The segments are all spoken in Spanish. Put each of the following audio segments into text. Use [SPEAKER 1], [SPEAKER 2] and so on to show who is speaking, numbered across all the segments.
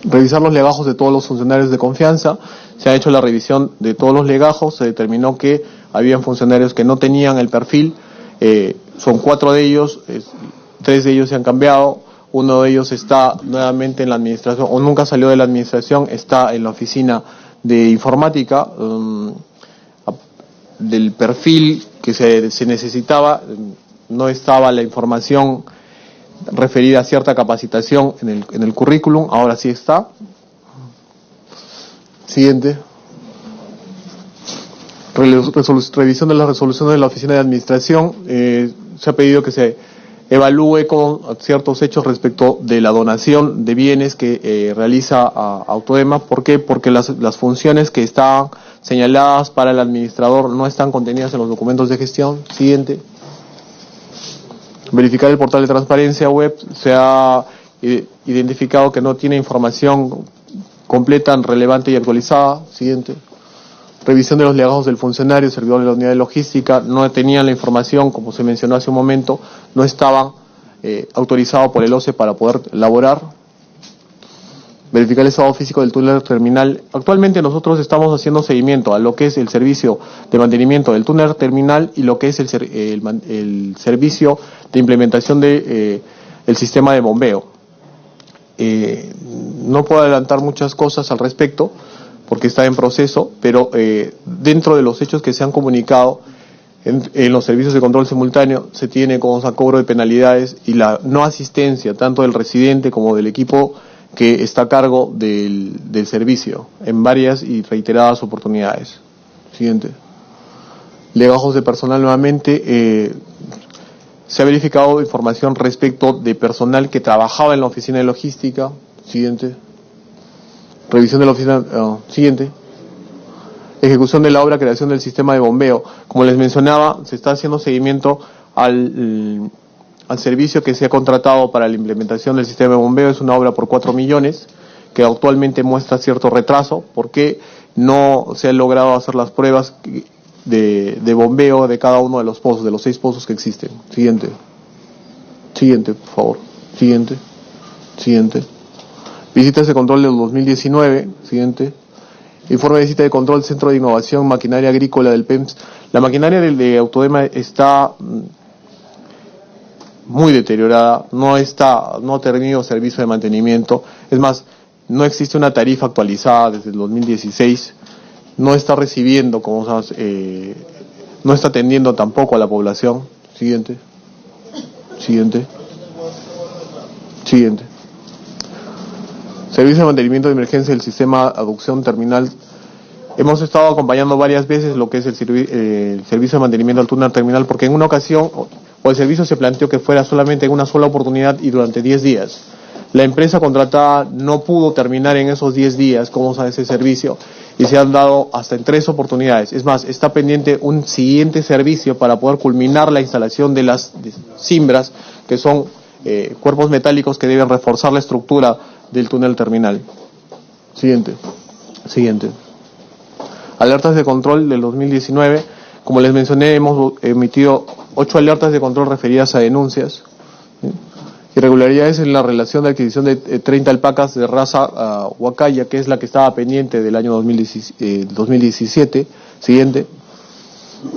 [SPEAKER 1] Revisar los legajos de todos los funcionarios de confianza. Se ha hecho la revisión de todos los legajos. Se determinó que habían funcionarios que no tenían el perfil. Son 4 de ellos. 3 de ellos se han cambiado. Uno de ellos está nuevamente en la administración, o nunca salió de la administración, está en la oficina de informática. Del perfil que se necesitaba, no estaba la información referida a cierta capacitación en el currículum, ahora sí está. Siguiente. Revisión de las resoluciones de la oficina de administración. Se ha pedido que se evalúe con ciertos hechos respecto de la donación de bienes que realiza a Autodema. ¿Por qué? Porque las funciones que están señaladas para el administrador no están contenidas en los documentos de gestión. Siguiente. Verificar el portal de transparencia web. Se ha identificado que no tiene información completa, relevante y actualizada. Siguiente. Revisión de los legajos del funcionario, servidor de la unidad de logística. No tenían la información, como se mencionó hace un momento, no estaban autorizados por el OCE para poder laborar. Verificar el estado físico del túnel terminal. Actualmente nosotros estamos haciendo seguimiento a lo que es el servicio de mantenimiento del túnel terminal y lo que es el servicio de implementación de el sistema de bombeo. No puedo adelantar muchas cosas al respecto porque está en proceso, pero dentro de los hechos que se han comunicado en los servicios de control simultáneo se tiene como cobro de penalidades y la no asistencia tanto del residente como del equipo que está a cargo del servicio en varias y reiteradas oportunidades. Siguiente. Legajos de personal nuevamente. Se ha verificado información respecto de personal que trabajaba en la oficina de logística. Siguiente. Revisión de la oficina. Siguiente. Ejecución de la obra, creación del sistema de bombeo. Como les mencionaba, se está haciendo seguimiento al servicio que se ha contratado para la implementación del sistema de bombeo. Es una obra por 4 millones que actualmente muestra cierto retraso porque no se han logrado hacer las pruebas de bombeo de cada uno de los pozos, de los 6 pozos que existen. Siguiente. Siguiente, por favor. Siguiente. Siguiente. Visitas de control del 2019. Siguiente. Informe de visita de control Centro de Innovación Maquinaria Agrícola del PEMS. La maquinaria de Autodema está muy deteriorada, no ha tenido servicio de mantenimiento. Es más, no existe una tarifa actualizada desde el 2016. No está recibiendo, no está atendiendo tampoco a la población. Siguiente. Siguiente. Siguiente. Servicio de mantenimiento de emergencia del sistema aducción terminal. Hemos estado acompañando varias veces lo que es el servicio de mantenimiento del túnel terminal, porque en una ocasión el servicio se planteó que fuera solamente en una sola oportunidad y durante 10 días. La empresa contratada no pudo terminar en esos 10 días con ese servicio y se han dado hasta en 3 oportunidades. Es más, está pendiente un siguiente servicio para poder culminar la instalación de las cimbras, que son cuerpos metálicos que deben reforzar la estructura del túnel terminal. Siguiente. Siguiente. Alertas de control del 2019. Como les mencioné, hemos emitido 8 alertas de control referidas a denuncias. Irregularidades en la relación de adquisición de 30 alpacas de raza huacaya, que es la que estaba pendiente del año 2017. Siguiente.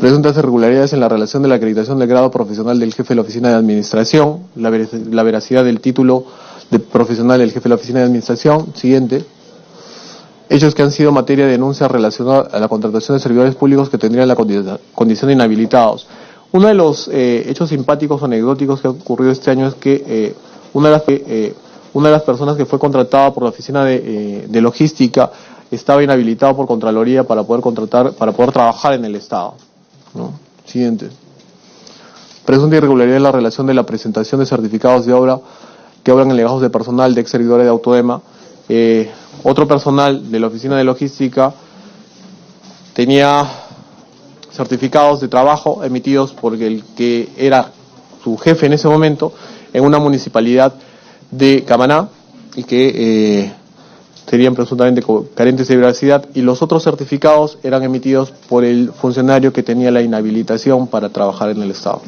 [SPEAKER 1] Presuntas irregularidades en la relación de la acreditación del grado profesional del jefe de la oficina de administración, la veracidad del título de profesional del jefe de la oficina de administración. Siguiente. Hechos que han sido materia de denuncia relacionada a la contratación de servidores públicos que tendrían la condición de inhabilitados. Uno de los hechos simpáticos o anecdóticos que ha ocurrido este año es que una de las personas que fue contratada por la oficina de logística estaba inhabilitado por Contraloría para poder trabajar en el Estado, ¿no? Siguiente. Presunta irregularidad en la relación de la presentación de certificados de obra que obran en legajos de personal de ex servidores de Autodema. Otro personal de la oficina de logística tenía certificados de trabajo emitidos por el que era su jefe en ese momento en una municipalidad de Camaná y que serían presuntamente carentes de veracidad, y los otros certificados eran emitidos por el funcionario que tenía la inhabilitación para trabajar en el Estado.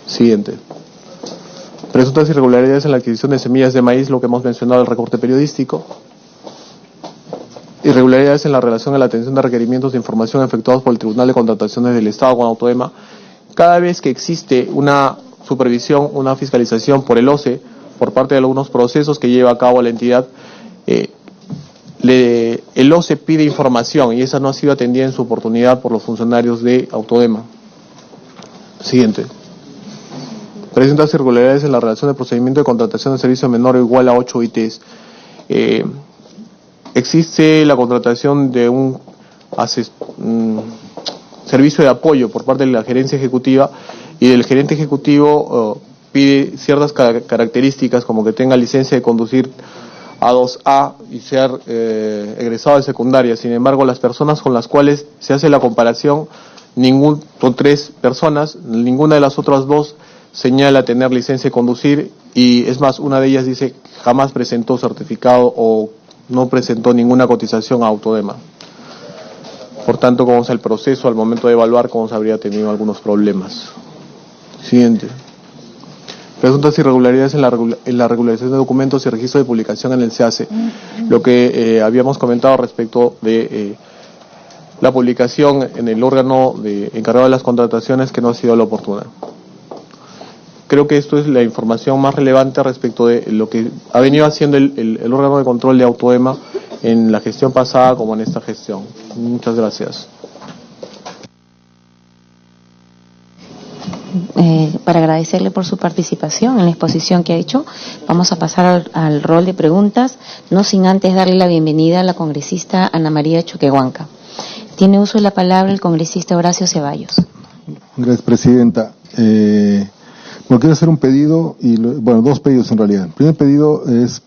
[SPEAKER 1] Siguiente. Presuntas irregularidades en la adquisición de semillas de maíz, lo que hemos mencionado, el recorte periodístico. Irregularidades en la relación de la atención de requerimientos de información efectuados por el Tribunal de Contrataciones del Estado con Autoema. Cada vez que existe una supervisión, una fiscalización por el OCE, por parte de algunos procesos que lleva a cabo la entidad, el OCE pide información y esa no ha sido atendida en su oportunidad por los funcionarios de Autoema. Siguiente. Presentas irregularidades en la relación de procedimiento de contratación de servicio menor o igual a 8 ITs. Existe la contratación de un servicio de apoyo por parte de la gerencia ejecutiva y el gerente ejecutivo pide ciertas características como que tenga licencia de conducir A2A y ser egresado de secundaria. Sin embargo, las personas con las cuales se hace la comparación, son 3 personas, ninguna de las otras 2 señala tener licencia de conducir y es más, una de ellas dice jamás presentó certificado o no presentó ninguna cotización a Autoema. Por tanto, como es el proceso al momento de evaluar, como se habría tenido algunos problemas. Siguiente. Presuntas irregularidades en la regularización de documentos y registro de publicación en el SEACE. Lo que habíamos comentado respecto de la publicación en el órgano encargado de las contrataciones que no ha sido la oportuna. Creo que esto es la información más relevante respecto de lo que ha venido haciendo el órgano de control de Autoema en la gestión pasada como en esta gestión. Muchas gracias.
[SPEAKER 2] Para agradecerle por su participación en la exposición que ha hecho, vamos a pasar al rol de preguntas, no sin antes darle la bienvenida a la congresista Ana María Choquehuanca. Tiene uso de la palabra el congresista Horacio Ceballos.
[SPEAKER 3] Gracias, presidenta. Quiero hacer un pedido, dos pedidos en realidad. El primer pedido es,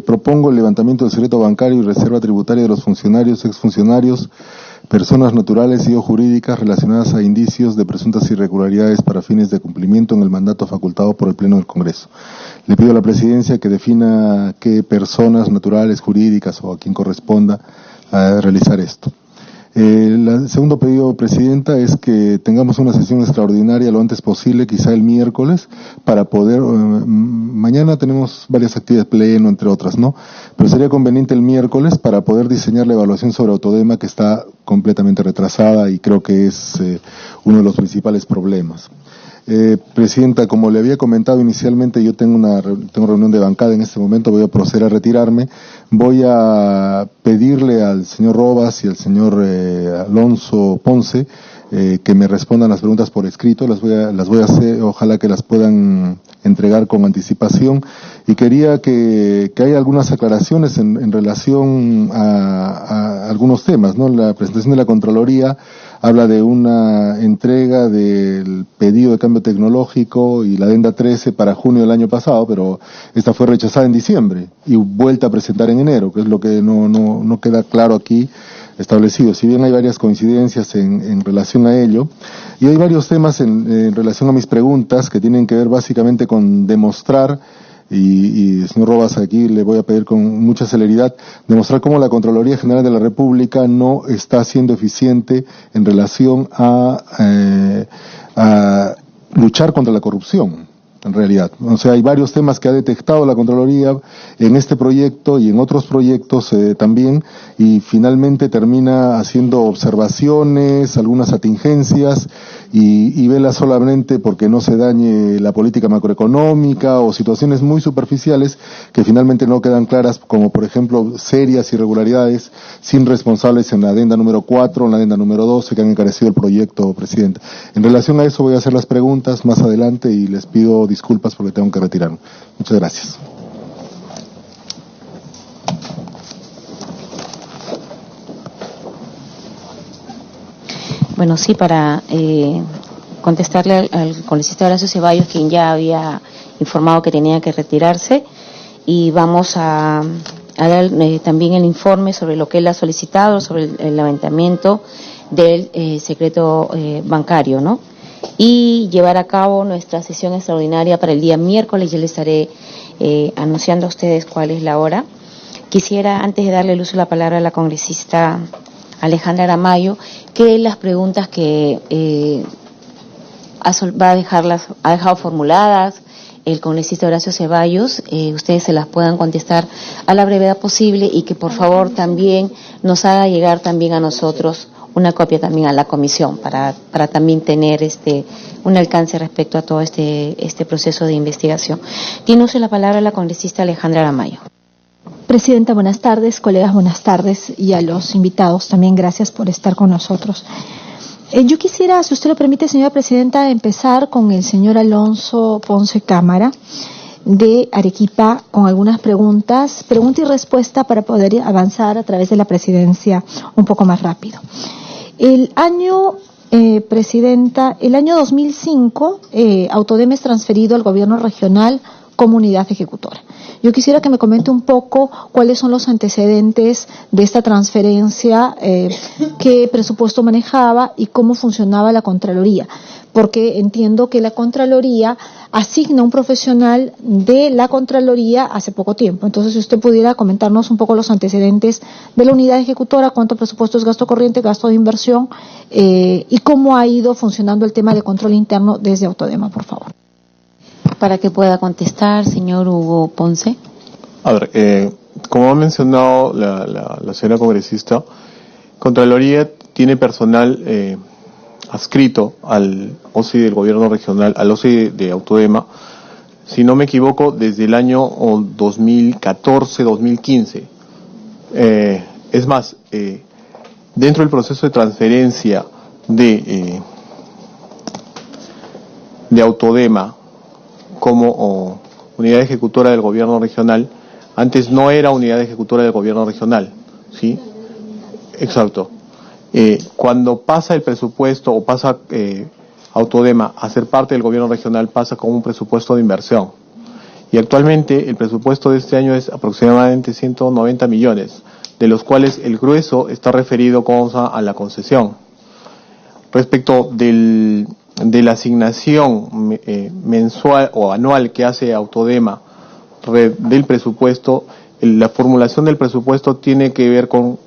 [SPEAKER 3] propongo el levantamiento del secreto bancario y reserva tributaria de los funcionarios, exfuncionarios, personas naturales y o jurídicas relacionadas a indicios de presuntas irregularidades para fines de cumplimiento en el mandato facultado por el Pleno del Congreso. Le pido a la Presidencia que defina qué personas naturales, jurídicas o a quien corresponda a realizar esto. El segundo pedido, Presidenta, es que tengamos una sesión extraordinaria lo antes posible, quizá el miércoles, para poder, mañana tenemos varias actividades, pleno, entre otras, ¿no? Pero sería conveniente el miércoles para poder diseñar la evaluación sobre Autodema, que está completamente retrasada y creo que es uno de los principales problemas. Presidenta, como le había comentado inicialmente, yo tengo reunión de bancada en este momento, voy a proceder a retirarme. Voy a pedirle al señor Robas y al señor Alonso Ponce que me respondan las preguntas por escrito, las voy a hacer, ojalá que las puedan entregar con anticipación, y quería que haya algunas aclaraciones en relación a algunos temas, ¿no? La presentación de la Contraloría habla de una entrega del pedido de cambio tecnológico y la adenda 13 para junio del año pasado, pero esta fue rechazada en diciembre y vuelta a presentar en enero, que es lo que no queda claro aquí establecido. Si bien hay varias coincidencias en relación a ello, y hay varios temas en relación a mis preguntas que tienen que ver básicamente con demostrar, y señor Robas, aquí le voy a pedir con mucha celeridad, demostrar cómo la Contraloría General de la República no está siendo eficiente en relación a luchar contra la corrupción. En realidad, o sea, hay varios temas que ha detectado la Contraloría en este proyecto y en otros proyectos también, y finalmente termina haciendo observaciones, algunas atingencias, y vela solamente porque no se dañe la política macroeconómica o situaciones muy superficiales que finalmente no quedan claras, como por ejemplo serias irregularidades sin responsables en la adenda número 4, en la adenda número 12 que han encarecido el proyecto, Presidente. En relación a eso voy a hacer las preguntas más adelante y les pido disculpas porque tengo que retirarme. Muchas gracias.
[SPEAKER 2] Bueno, sí, para contestarle al congresista Horacio Ceballos, quien ya había informado que tenía que retirarse, y vamos a dar también el informe sobre lo que él ha solicitado, sobre el levantamiento del secreto bancario, ¿no? Y llevar a cabo nuestra sesión extraordinaria para el día miércoles. Yo les estaré anunciando a ustedes cuál es la hora. Quisiera, antes de darle el uso de la palabra a la congresista Alejandra Aramayo, que las preguntas que ha dejado formuladas el congresista Horacio Ceballos, ustedes se las puedan contestar a la brevedad posible y que por favor también nos haga llegar también a nosotros una copia también a la comisión para también tener un alcance respecto a todo este proceso de investigación. Tiene usted la palabra la congresista Alejandra Aramayo.
[SPEAKER 4] Presidenta, buenas tardes, colegas, buenas tardes, y a los invitados también gracias por estar con nosotros. Yo quisiera, si usted lo permite, señora Presidenta, empezar con el señor Alonso Ponce Cámara de Arequipa con algunas pregunta y respuesta para poder avanzar a través de la Presidencia un poco más rápido. El año, Presidenta, el año 2005, Autodem es transferido al gobierno regional como unidad ejecutora. Yo quisiera que me comente un poco cuáles son los antecedentes de esta transferencia, qué presupuesto manejaba y cómo funcionaba la Contraloría, porque entiendo que la Contraloría asigna un profesional de la Contraloría hace poco tiempo. Entonces, si usted pudiera comentarnos un poco los antecedentes de la unidad ejecutora, cuánto presupuesto es gasto corriente, gasto de inversión, y cómo ha ido funcionando el tema de control interno desde Autodema, por favor.
[SPEAKER 2] Para que pueda contestar, señor Hugo Ponce.
[SPEAKER 1] A ver, como ha mencionado la señora congresista, Contraloría tiene personal adscrito al OSI del gobierno regional, al OSI de Autodema, si no me equivoco, desde el año 2014-2015. Es más, dentro del proceso de transferencia de Autodema como unidad ejecutora del gobierno regional, antes no era unidad ejecutora del gobierno regional, ¿sí? Exacto. Cuando pasa el presupuesto o pasa Autodema a ser parte del gobierno regional, pasa con un presupuesto de inversión. Y actualmente el presupuesto de este año es aproximadamente 190 millones, de los cuales el grueso está referido a la concesión. Respecto de la asignación mensual o anual que hace Autodema del presupuesto, la formulación del presupuesto tiene que ver con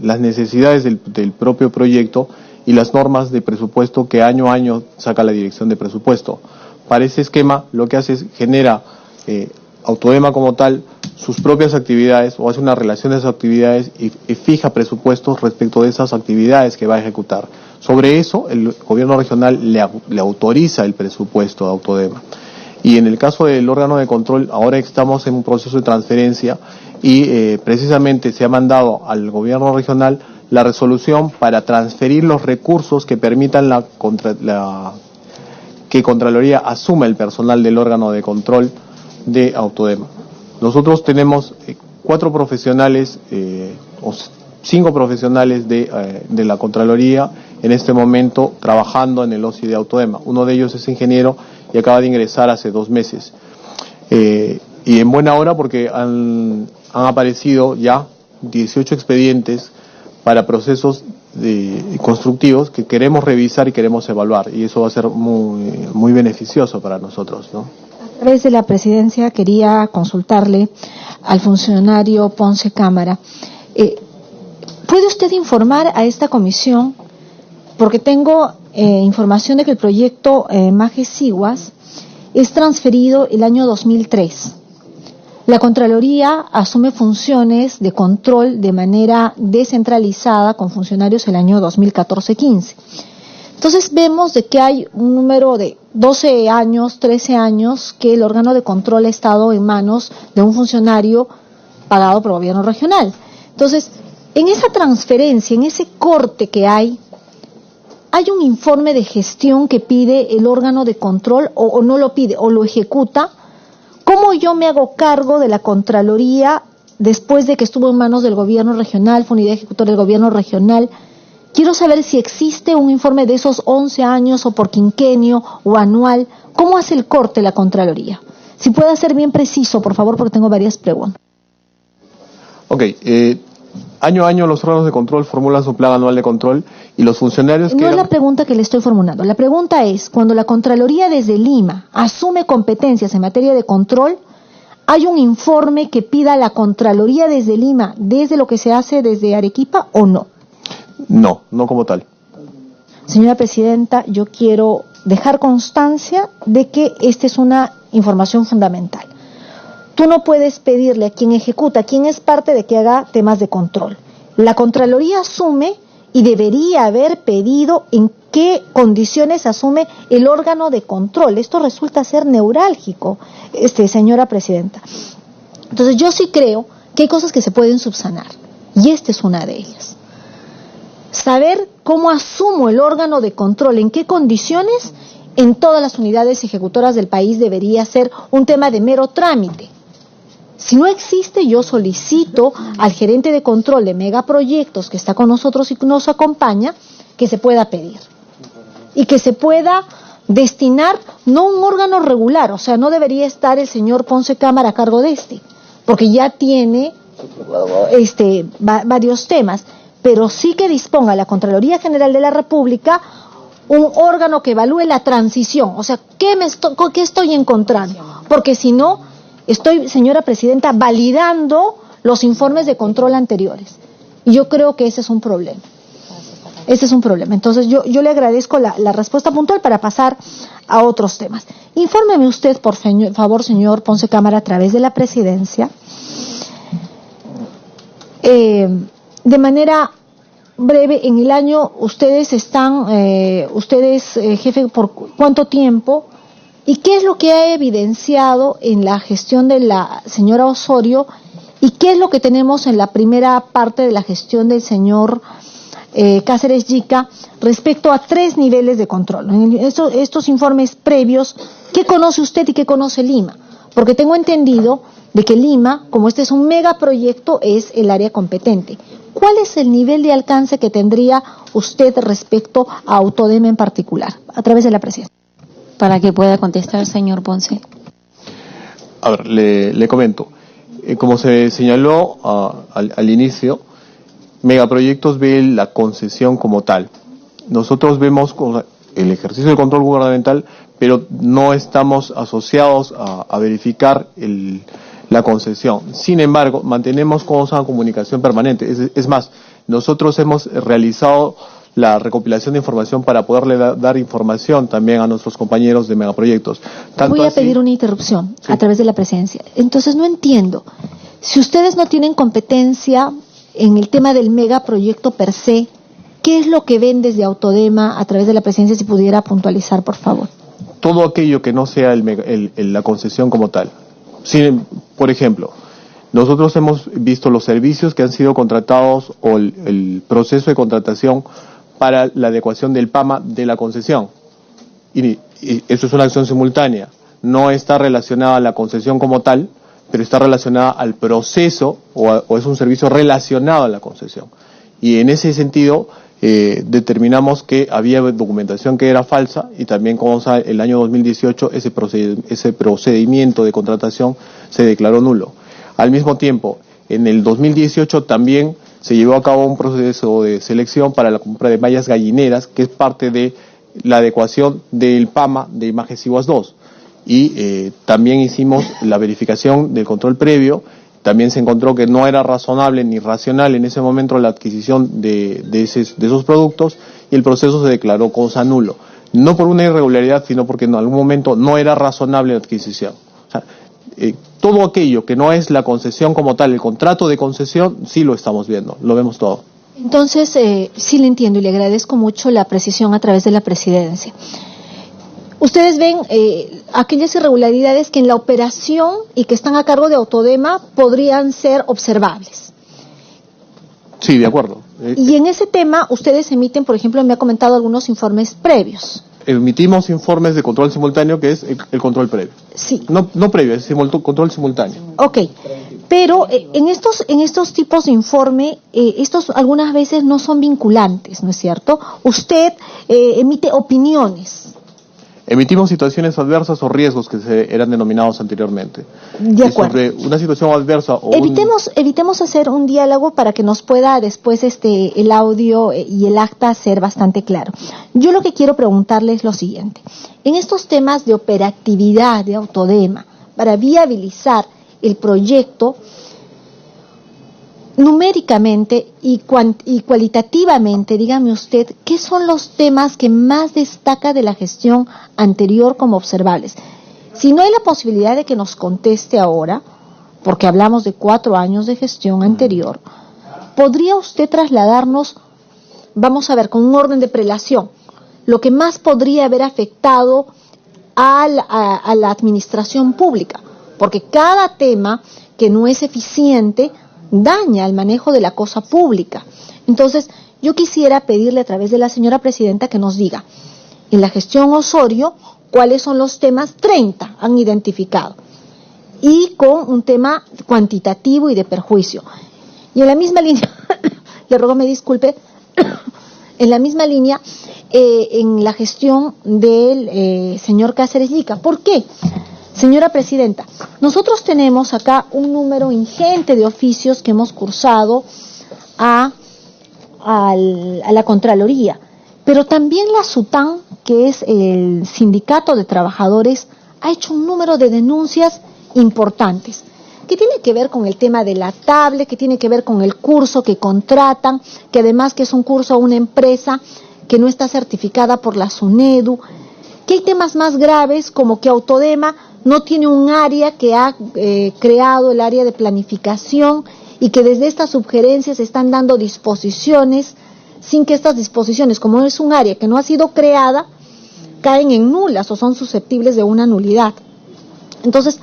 [SPEAKER 1] las necesidades del propio proyecto y las normas de presupuesto que año a año saca la dirección de presupuesto. Para ese esquema lo que hace es genera Autodema como tal sus propias actividades o hace una relación de esas actividades y fija presupuestos respecto de esas actividades que va a ejecutar. Sobre eso, el gobierno regional le autoriza el presupuesto a Autodema. Y en el caso del órgano de control, ahora estamos en un proceso de transferencia y precisamente se ha mandado al gobierno regional la resolución para transferir los recursos que permitan que Contraloría asuma el personal del órgano de control de Autodema. Nosotros tenemos 4 profesionales o 5 profesionales de la Contraloría en este momento trabajando en el OSI de Autodema. Uno de ellos es ingeniero y acaba de ingresar hace 2 meses. Y en buena hora porque han aparecido ya 18 expedientes para procesos constructivos que queremos revisar y queremos evaluar, y eso va a ser muy beneficioso para nosotros, ¿no?
[SPEAKER 4] A través de la Presidencia quería consultarle al funcionario Ponce Cámara. ¿Puede usted informar a esta comisión? Porque tengo información de que el proyecto Maje-Siguas es transferido el año 2003. La Contraloría asume funciones de control de manera descentralizada con funcionarios el año 2014-15. Entonces vemos de que hay un número de 12 años, 13 años que el órgano de control ha estado en manos de un funcionario pagado por el gobierno regional. Entonces, en esa transferencia, en ese corte que hay un informe de gestión que pide el órgano de control o no lo pide o lo ejecuta. ¿Cómo yo me hago cargo de la Contraloría después de que estuvo en manos del gobierno regional, fue unidad ejecutora del gobierno regional? Quiero saber si existe un informe de esos 11 años o por quinquenio o anual. ¿Cómo hace el corte la Contraloría? Si puede ser bien preciso, por favor, porque tengo varias preguntas.
[SPEAKER 1] Ok, año a año los órganos de control formulan su plan anual de control y los funcionarios
[SPEAKER 4] No es la pregunta que le estoy formulando. La pregunta es, cuando la Contraloría desde Lima asume competencias en materia de control, ¿hay un informe que pida a la Contraloría desde Lima, desde lo que se hace desde Arequipa o no?
[SPEAKER 1] No como tal.
[SPEAKER 4] Señora Presidenta, yo quiero dejar constancia de que esta es una información fundamental. Tú no puedes pedirle a quien ejecuta, a quien es parte de que haga temas de control. La Contraloría asume y debería haber pedido en qué condiciones asume el órgano de control. Esto resulta ser neurálgico, señora Presidenta. Entonces yo sí creo que hay cosas que se pueden subsanar, y esta es una de ellas. Saber cómo asumo el órgano de control, en qué condiciones, en todas las unidades ejecutoras del país debería ser un tema de mero trámite. Si no existe, yo solicito al gerente de control de megaproyectos que está con nosotros y nos acompaña, que se pueda pedir. Y que se pueda destinar, no un órgano regular, o sea, no debería estar el señor Ponce Cámara a cargo de porque ya tiene varios temas, pero sí que disponga la Contraloría General de la República un órgano que evalúe la transición, o sea, ¿qué estoy encontrando? Porque si no, estoy, señora Presidenta, validando los informes de control anteriores. Y yo creo que ese es un problema. Ese es un problema. Entonces yo le agradezco la respuesta puntual para pasar a otros temas. Infórmeme usted, por favor, señor Ponce Cámara, a través de la Presidencia, de manera breve, en el año, ustedes están, jefe, ¿por cuánto tiempo? ¿Y qué es lo que ha evidenciado en la gestión de la señora Osorio? ¿Y qué es lo que tenemos en la primera parte de la gestión del señor Cáceres Yica respecto a 3 niveles de control? Estos informes previos, ¿qué conoce usted y qué conoce Lima? Porque tengo entendido de que Lima, como este es un megaproyecto, es el área competente. ¿Cuál es el nivel de alcance que tendría usted respecto a Autodema en particular, a través de la presidencia?
[SPEAKER 2] Para que pueda contestar, señor Ponce.
[SPEAKER 1] A ver, le comento. Como se señaló al inicio, Megaproyectos ve la concesión como tal. Nosotros vemos el ejercicio de control gubernamental, pero no estamos asociados a verificar la concesión. Sin embargo, mantenemos comunicación permanente. Es más, nosotros hemos realizado la recopilación de información para poderle dar información también a nuestros compañeros de megaproyectos.
[SPEAKER 4] Voy a pedir una interrupción a través de la presidencia. Entonces no entiendo. Si ustedes no tienen competencia en el tema del megaproyecto per se, ¿qué es lo que ven desde Autodema a través de la presidencia? Si pudiera puntualizar, por favor.
[SPEAKER 1] Todo aquello que no sea la concesión como tal. Por ejemplo, nosotros hemos visto los servicios que han sido contratados o el proceso de contratación para la adecuación del PAMA de la concesión. Y eso es una acción simultánea. No está relacionada a la concesión como tal, pero está relacionada al proceso o es un servicio relacionado a la concesión. Y en ese sentido determinamos que había documentación que era falsa y también como el año 2018 ese procedimiento de contratación se declaró nulo. Al mismo tiempo, en el 2018 también se llevó a cabo un proceso de selección para la compra de mallas gallineras, que es parte de la adecuación del PAMA de Imagesivas 2. Y también hicimos la verificación del control previo. También se encontró que no era razonable ni racional en ese momento la adquisición de esos productos y el proceso se declaró cosa nulo. No por una irregularidad, sino porque en algún momento no era razonable la adquisición. O sea, todo aquello que no es la concesión como tal, el contrato de concesión, sí lo estamos viendo, lo vemos todo.
[SPEAKER 4] Entonces, sí le entiendo y le agradezco mucho la precisión a través de la presidencia. Ustedes ven aquellas irregularidades que en la operación y que están a cargo de Autodema podrían ser observables.
[SPEAKER 1] Sí, de acuerdo.
[SPEAKER 4] Y en ese tema, ustedes emiten, por ejemplo, me ha comentado algunos informes previos.
[SPEAKER 1] Emitimos informes de control simultáneo, que es el control previo.
[SPEAKER 4] Sí.
[SPEAKER 1] No previo, es control simultáneo.
[SPEAKER 4] Ok. Pero en estos tipos de informe, estos algunas veces no son vinculantes, ¿no es cierto? Usted emite opiniones.
[SPEAKER 1] Emitimos situaciones adversas o riesgos que eran denominados anteriormente.
[SPEAKER 4] De acuerdo.
[SPEAKER 1] Sobre una situación adversa o
[SPEAKER 4] evitemos hacer un diálogo para que nos pueda después el audio y el acta ser bastante claro. Yo lo que quiero preguntarle es lo siguiente. En estos temas de operatividad de Autodema, para viabilizar el proyecto, numéricamente y cualitativamente, dígame usted, ¿qué son los temas que más destaca de la gestión anterior como observables? Si no hay la posibilidad de que nos conteste ahora, porque hablamos de 4 años de gestión anterior, ¿podría usted trasladarnos, vamos a ver, con un orden de prelación, lo que más podría haber afectado a la administración pública? Porque cada tema que no es eficiente daña el manejo de la cosa pública. Entonces, yo quisiera pedirle a través de la señora presidenta que nos diga, en la gestión Osorio, cuáles son los temas, 30 han identificado, y con un tema cuantitativo y de perjuicio. Y en la misma línea, le ruego me disculpe, en la misma línea, en la gestión del señor Cáceres Llica. ¿Por qué? Señora presidenta, nosotros tenemos acá un número ingente de oficios que hemos cursado a la Contraloría, pero también la SUTAN, que es el Sindicato de Trabajadores, ha hecho un número de denuncias importantes, que tiene que ver con el tema de la tablet, que tiene que ver con el curso que contratan, que además que es un curso a una empresa que no está certificada por la SUNEDU, que hay temas más graves como que Autodema no tiene un área que ha creado, el área de planificación, y que desde estas sugerencias están dando disposiciones sin que estas disposiciones, como es un área que no ha sido creada, caen en nulas o son susceptibles de una nulidad. Entonces,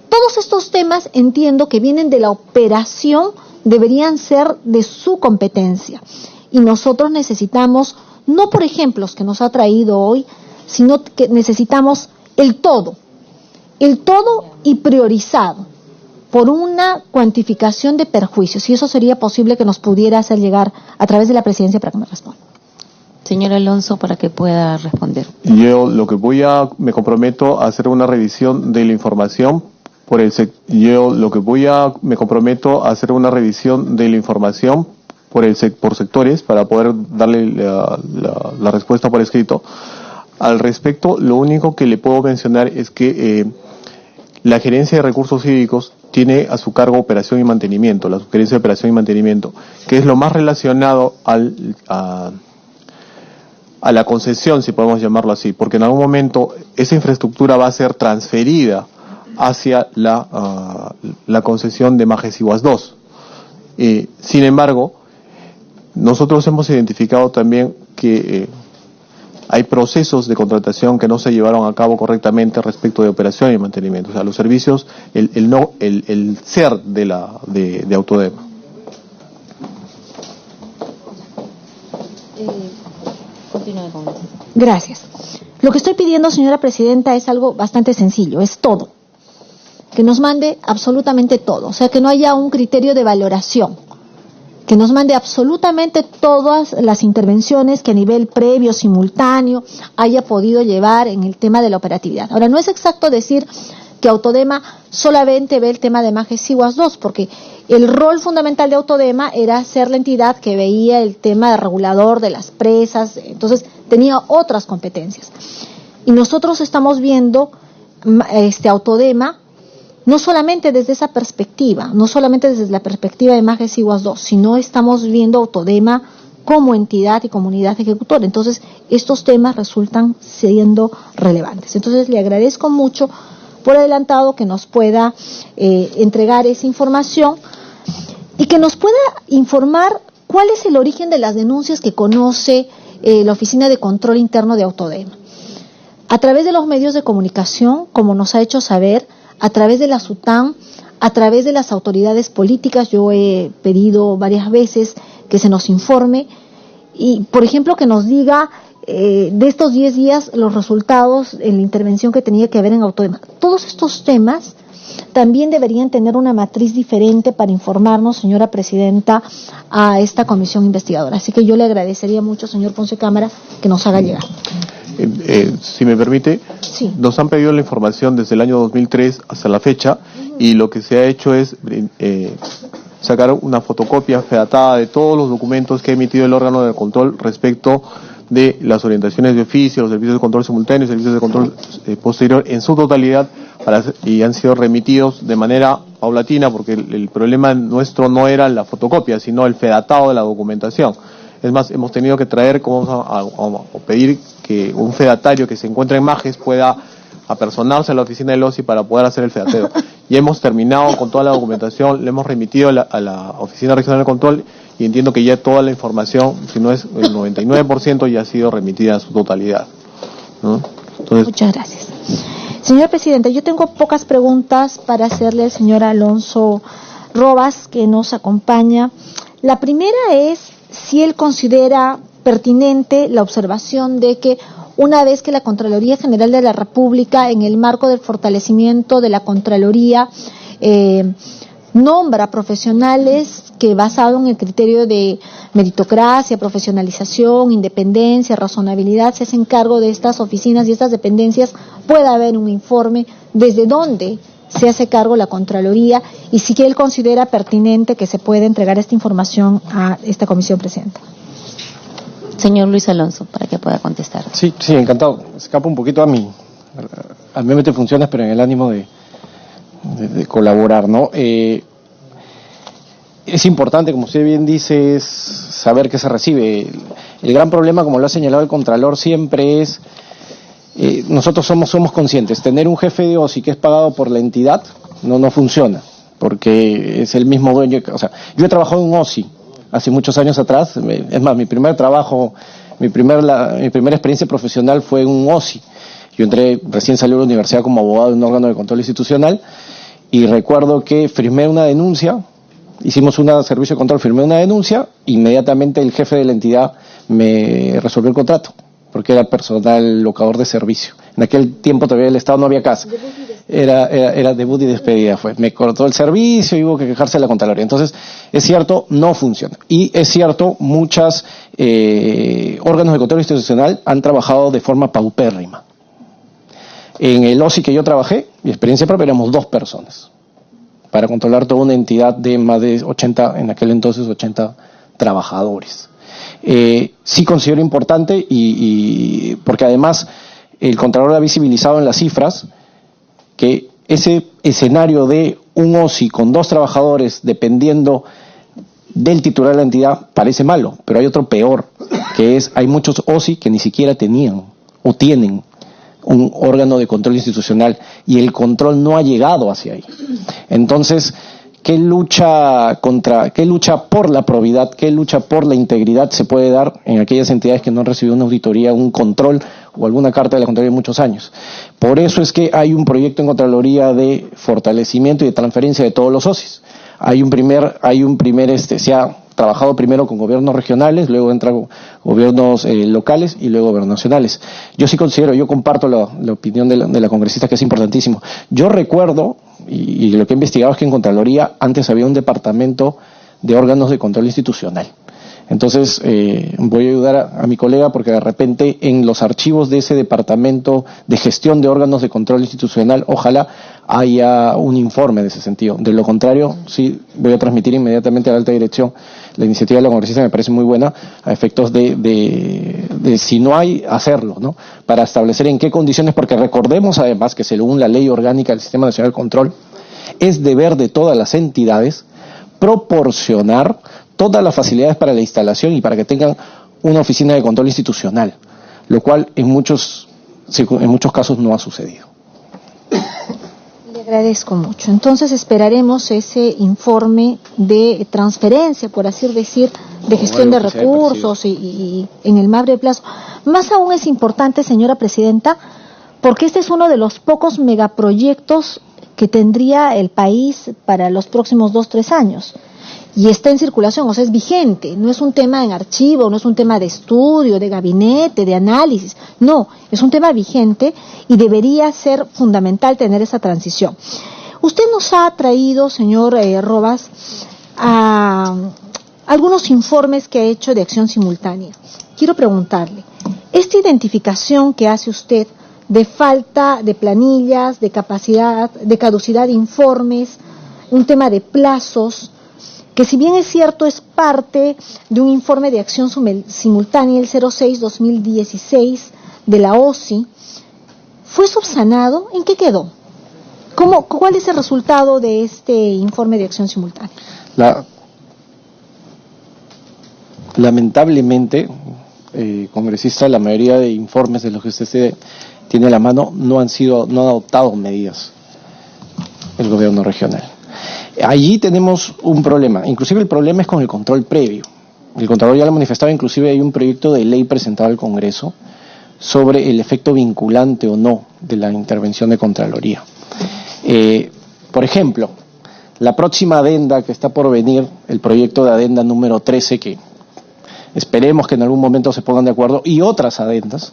[SPEAKER 4] todos estos temas entiendo que vienen de la operación, deberían ser de su competencia. Y nosotros necesitamos, no por ejemplos que nos ha traído hoy, sino que necesitamos el todo y priorizado por una cuantificación de perjuicios. Y eso sería posible que nos pudiera hacer llegar a través de la presidencia para que me responda.
[SPEAKER 2] Señor Alonso, para que pueda responder.
[SPEAKER 1] Yo me comprometo a hacer una revisión de la información por sectores para poder darle la respuesta por escrito. Al respecto, lo único que le puedo mencionar es que la Gerencia de Recursos Hídricos tiene a su cargo operación y mantenimiento, la Gerencia de Operación y Mantenimiento, que es lo más relacionado a la concesión, si podemos llamarlo así, porque en algún momento esa infraestructura va a ser transferida hacia la concesión de Majes-Iguas 2. Sin embargo, nosotros hemos identificado también que hay procesos de contratación que no se llevaron a cabo correctamente respecto de operación y mantenimiento, o sea, los servicios, el ser de Autodema.
[SPEAKER 2] Continúe con eso.
[SPEAKER 4] Gracias. Lo que estoy pidiendo, señora presidenta, es algo bastante sencillo, es todo. Que nos mande absolutamente todo, o sea, que no haya un criterio de valoración, que nos mande absolutamente todas las intervenciones que a nivel previo, simultáneo, haya podido llevar en el tema de la operatividad. Ahora, no es exacto decir que Autodema solamente ve el tema de Majes-Iguas 2, porque el rol fundamental de Autodema era ser la entidad que veía el tema de regulador de las presas, entonces tenía otras competencias. Y nosotros estamos viendo Autodema no solamente desde esa perspectiva, no solamente desde la perspectiva de Majes-Iguas 2, sino estamos viendo Autodema como entidad y comunidad ejecutora. Entonces, estos temas resultan siendo relevantes. Entonces, le agradezco mucho por adelantado que nos pueda entregar esa información y que nos pueda informar cuál es el origen de las denuncias que conoce la Oficina de Control Interno de Autodema. A través de los medios de comunicación, como nos ha hecho saber, a través de la SUTAN, a través de las autoridades políticas, yo he pedido varias veces que se nos informe y, por ejemplo, que nos diga de estos 10 días los resultados en la intervención que tenía que haber en Autodema. Todos estos temas también deberían tener una matriz diferente para informarnos, señora presidenta, a esta comisión investigadora. Así que yo le agradecería mucho, señor Ponce Cámara, que nos haga llegar.
[SPEAKER 1] Si me permite,
[SPEAKER 4] sí.
[SPEAKER 1] Nos han pedido la información desde el año 2003 hasta la fecha, y lo que se ha hecho es sacar una fotocopia fedatada de todos los documentos que ha emitido el órgano de control respecto de las orientaciones de oficio, los servicios de control simultáneo, servicios de control posterior en su totalidad, y han sido remitidos de manera paulatina, porque el problema nuestro no era la fotocopia, sino el fedatado de la documentación. Es más, hemos tenido que traer, como vamos a pedir que un fedatario que se encuentra en Majes pueda apersonarse a la oficina del OSI para poder hacer el FEATEO. Y hemos terminado con toda la documentación, le hemos remitido a la Oficina Regional de Control y entiendo que ya toda la información, si no es el 99%, ya ha sido remitida en su totalidad, ¿no? Entonces,
[SPEAKER 4] muchas gracias. Señor presidente, yo tengo pocas preguntas para hacerle al señor Alonso Robas, que nos acompaña. La primera es si él considera pertinente la observación de que una vez que la Contraloría General de la República, en el marco del fortalecimiento de la Contraloría, nombra profesionales que, basado en el criterio de meritocracia, profesionalización, independencia, razonabilidad, se hacen cargo de estas oficinas y estas dependencias, pueda haber un informe desde dónde se hace cargo la Contraloría y si él considera pertinente que se pueda entregar esta información a esta comisión, presidenta.
[SPEAKER 2] Señor Luis Alonso, para que pueda contestar.
[SPEAKER 5] Sí, encantado. Escapo un poquito a mi mente funciones, pero en el ánimo de colaborar, ¿no? Es importante, como usted bien dice, es saber qué se recibe. El gran problema, como lo ha señalado el Contralor, siempre es, nosotros somos conscientes, tener un jefe de OSI que es pagado por la entidad no funciona, porque es el mismo dueño. O sea, yo he trabajado en un OSI hace muchos años atrás, es más, mi primera experiencia profesional fue en un OSI. Yo recién salí de la universidad como abogado en un órgano de control institucional, y recuerdo que firmé una denuncia, hicimos un servicio de control, firmé una denuncia, inmediatamente el jefe de la entidad me resolvió el contrato, porque era personal locador de servicio. En aquel tiempo todavía el Estado no había casa. Era debut y despedida, me cortó el servicio y hubo que quejarse de la Contraloría. Entonces, es cierto, no funciona. Y es cierto, muchos órganos de control institucional han trabajado de forma paupérrima. En el OSI que yo trabajé, mi experiencia propia, éramos 2 personas para controlar toda una entidad de más de 80, en aquel entonces 80 trabajadores. Sí considero importante y porque además el Contralor ha visibilizado en las cifras que ese escenario de un OSI con 2 trabajadores dependiendo del titular de la entidad parece malo, pero hay otro peor, que es hay muchos OSI que ni siquiera tenían o tienen un órgano de control institucional y el control no ha llegado hacia ahí. Entonces, ¿qué lucha por la probidad, qué lucha por la integridad se puede dar en aquellas entidades que no han recibido una auditoría, un control o alguna carta de la Contraloría en muchos años? Por eso es que hay un proyecto en Contraloría de fortalecimiento y de transferencia de todos los OSIs. Se ha trabajado primero con gobiernos regionales, luego entra gobiernos locales y luego gobiernos nacionales. Yo comparto la opinión de la congresista, que es importantísimo. Yo recuerdo, y lo que he investigado es que en Contraloría antes había un departamento de órganos de control institucional. Entonces, voy a ayudar a mi colega porque de repente en los archivos de ese departamento de gestión de órganos de control institucional, ojalá haya un informe de ese sentido. De lo contrario, sí, voy a transmitir inmediatamente a la alta dirección. La iniciativa de la congresista me parece muy buena a efectos de si no hay, hacerlo, ¿no? Para establecer en qué condiciones, porque recordemos además que según la Ley Orgánica del Sistema Nacional de Control, es deber de todas las entidades proporcionar todas las facilidades para la instalación y para que tengan una oficina de control institucional, lo cual en muchos casos no ha sucedido.
[SPEAKER 4] Le agradezco mucho. Entonces esperaremos ese informe de transferencia, por así decir, de gestión de recursos y en el más breve plazo. Más aún es importante, señora presidenta, porque este es uno de los pocos megaproyectos que tendría el país para los próximos 2-3 años. Y está en circulación, o sea, es vigente, no es un tema en archivo, no es un tema de estudio, de gabinete, de análisis, no, es un tema vigente y debería ser fundamental tener esa transición. Usted nos ha traído, señor Robas, algunos informes que ha hecho de acción simultánea. Quiero preguntarle, esta identificación que hace usted de falta de planillas, de capacidad, de caducidad de informes, un tema de plazos, que si bien es cierto es parte de un informe de acción simultánea, el 06-2016 de la OSI, ¿fue subsanado? ¿En qué quedó? ¿Cuál es el resultado de este informe de acción simultánea?
[SPEAKER 5] Lamentablemente, congresista, la mayoría de informes de los que usted se tiene a la mano, no han adoptado medidas el gobierno regional. Allí tenemos un problema, inclusive el problema es con el control previo. El Contralor ya lo manifestaba, inclusive hay un proyecto de ley presentado al Congreso sobre el efecto vinculante o no de la intervención de Contraloría. Por ejemplo, la próxima adenda que está por venir, el proyecto de adenda número 13, que esperemos que en algún momento se pongan de acuerdo, y otras adendas,